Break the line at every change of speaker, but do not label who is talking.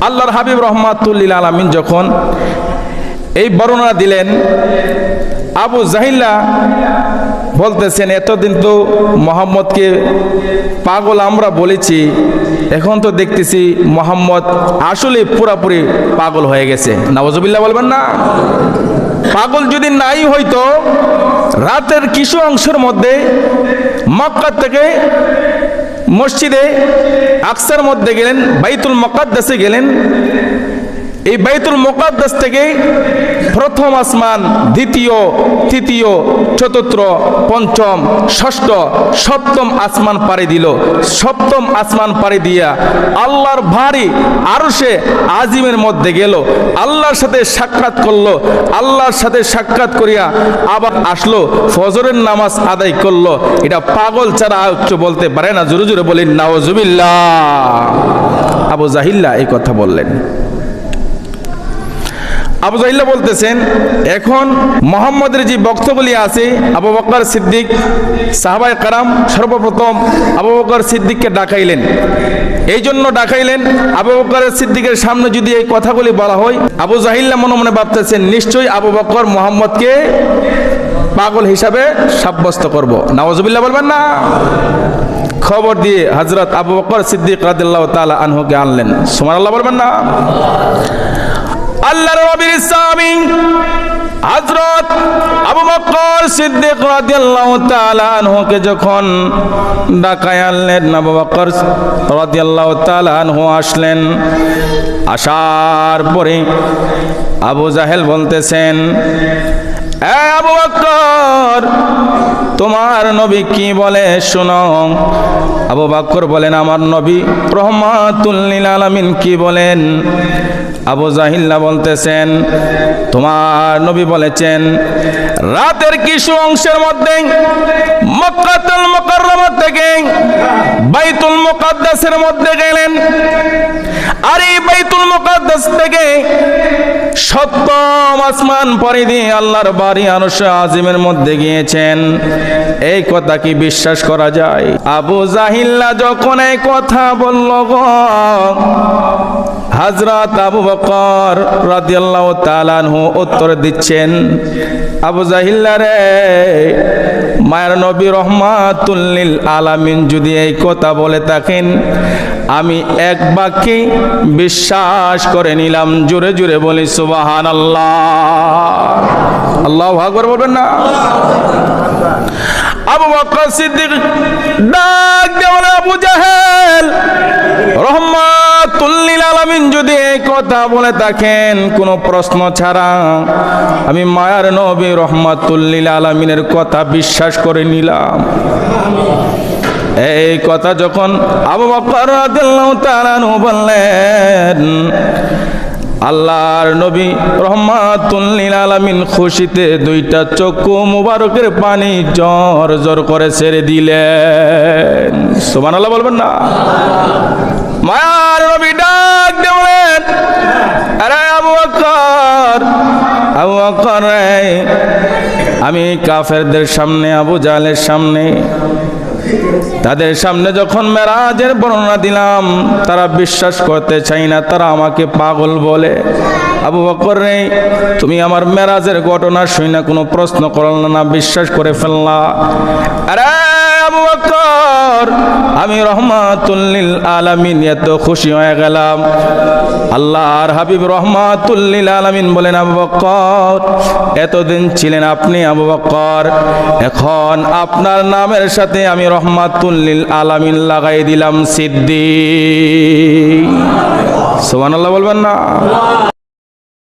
আল্লাহর হাবিব রাহমাতুল লিল আলামিন যখন এই বর্ণনা দিলেন, আবু জাহিল্লা বলতেছেন, এতদিন তো মোহাম্মদকে পাগল আমরা বলেছি, এখন তো দেখতেছি মোহাম্মদ আসলে পুরাপুরি পাগল হয়ে গেছে। নাউজুবিল্লাহ বলবেন না? পাগল যদি নাই হইতো, রাতের কিছু অংশের মধ্যে মক্কা থেকে মসজিদে আকসার মধ্যে গেলেন, বাইতুল মুকাদ্দাসে গেলেন। এই বাইতুল মুকাদ্দাস থেকে প্রথম আসমান, দ্বিতীয়, তৃতীয়, চতুর্থ, পঞ্চম, ষষ্ঠ, সপ্তম আসমান পাড়ি দিল। সপ্তম আসমান পাড়ি দিয়া আল্লাহর ভারী আরশে আজিমের মধ্যে গেল, আল্লাহর সাথে সাক্ষাৎ করলো। আল্লাহর সাথে সাক্ষাৎ করিয়া আবার আসলো, ফজরের নামাজ আদায় করলো। এটা পাগল ছাড়া আর কেউ বলতে পারে না। জোরে জোরে বলেন নাউজুবিল্লাহ। আবু জাহিল্লা এই কথা বললেন। আবু জাহিল্লা বলতেছেন, এখন মুহাম্মদের যে বক্তব্যগুলি আছে, আবু বকর সিদ্দিক সাহাবায়ে কেরাম সর্বপ্রথম আবু বকর সিদ্দিককে ডাকাইলেন। এই জন্য ডাকাইলেন, আবু বকর সিদ্দিকের সামনে যদি এই কথাগুলি বলা হয়, আবু জাহিল্লা মনে মনে ভাবতেছেন নিশ্চয়ই আবু বকর মুহাম্মদকে পাগল হিসাবে সাব্যস্ত করব। নাউজুবিল্লাহ বলবেন না? খবর দিয়ে হযরত আবু বকর সিদ্দিক রাদিয়াল্লাহু তাআলা আনহুকে আনলেন। সুবহানাল্লাহ বলবেন না? আল্লাহর নবীর সাহাবী হযরত আবু বকর সিদ্দিক রাদিয়াল্লাহু তাআলা আনহুকে যখন ডাকায় আনলেন, আবু বকর রাদিয়াল্লাহু তাআলা আনহু আসলেন। আসার পরে আবু জাহেল বলতেছেন, এ আবু বকর, তোমার নবী কি বলে শোনো। আবু বকর বলেন, আমার নবী রাহমাতুল লিল আলামিন কি বলেন? আবু জাহিল্লা বলতেছেন, তোমার নবী বলেছেন রাতের কিছু অংশের মধ্যে মক্কাতুল মুকাররমা থেকে বাইতুল মুকাদ্দাসের মধ্যে গেলেন, আর এই বাইতুল মুকাদ্দাস থেকে সপ্তম আসমান পাড়ি দিয়ে আল্লাহর বাড়ি আরশে আজিমের মধ্যে গিয়েছেন। এই কথা কি বিশ্বাস করা যায়? আবু জাহিল্লা যখন এই কথা বলল গো, হযরত আবু বকর রাদিয়াল্লাহু তাআলা আনহু উত্তর দিচ্ছেন, আবু জাহিল্লা রে, মায়ের নবী রাহমাতুল লিল আলামিন যদি এই কথা বলে থাকেন, আমি এক বাক্যে বিশ্বাস করে নিলাম। জোরে জোরে বলি সুবহানাল্লাহ। আল্লাহু আকবার বলবেন না? আবু বকর সিদ্দিক ডাক দেওয়া, আবু জাহেল রাহমাতুল লিল আলামিন যদি এই কথা বলে থাকেন কোনো প্রশ্ন ছাড়া, আমি মায়ার নবী রাহমাতুল লিল আলামিনের কথা বিশ্বাস করে নিলাম। এই কথা যখন আবু বকর রাদিয়াল্লাহু তাআলা আনহু বললেন, আল্লাহর নবী রাহমাতুল লিল আলামিন খুশিতে দুইটা চক্ষু মুবারকের পানি জর জর করে ছেড়ে দিলেন। সুবহানাল্লাহ বলবেন না? মায়ার নবী ডাক দিলেন, আরে আবু বকর, আবু বকর রে, আমি কাফেরদের সামনে, আবু জাহেলের সামনে, তাদের সামনে যখন মেরাজের বর্ণনা দিলাম, তারা বিশ্বাস করতে চাই না, তারা আমাকে পাগল বলে। আবু বকর রে, তুমি আমার মেরাজের ঘটনা শুনে কোনো প্রশ্ন করলা না, বিশ্বাস করে ফেললা। আরে আবু বকর, আমি রাহমাতুল লিল আলামিন এত খুশি হয়ে গেলাম। আল্লাহর হাবিব রাহমাতুল লিল আলামিন বলেন, আবু বকর, এতদিন ছিলেন আপনি আবু বকর, এখন আপনার নামের সাথে আমি রাহমাতুল লিল আলামিন লাগাই দিলাম সিদ্দিক। সুবহানাল্লাহ বলবেন না?